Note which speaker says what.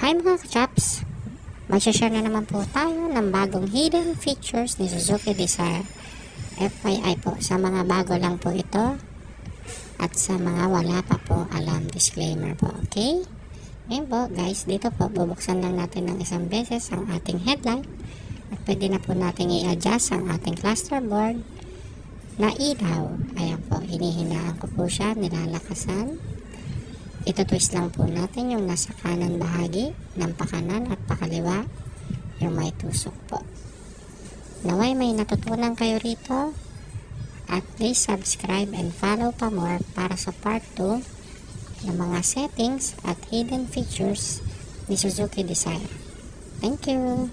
Speaker 1: Hi mga kachaps! Magsashare na naman po tayo ng bagong hidden features ni Suzuki Dzire. FYI po, sa mga bago lang po ito at sa mga wala pa po alam, disclaimer po, okay? Ngayon po guys, dito po bubuksan lang natin ng isang beses ang ating headlight at pwede na po natin i-adjust ang ating cluster board na ilaw. Ayan po, hinihinaan ko po siya, nilalakasan. Ito-twist lang po natin yung nasa kanan bahagi ng pakanan at pakaliwa, yung may tusok po. Naway may natutunan kayo rito at please subscribe and follow pa more para sa part 2 ng mga settings at hidden features ni Suzuki Dzire. Thank you!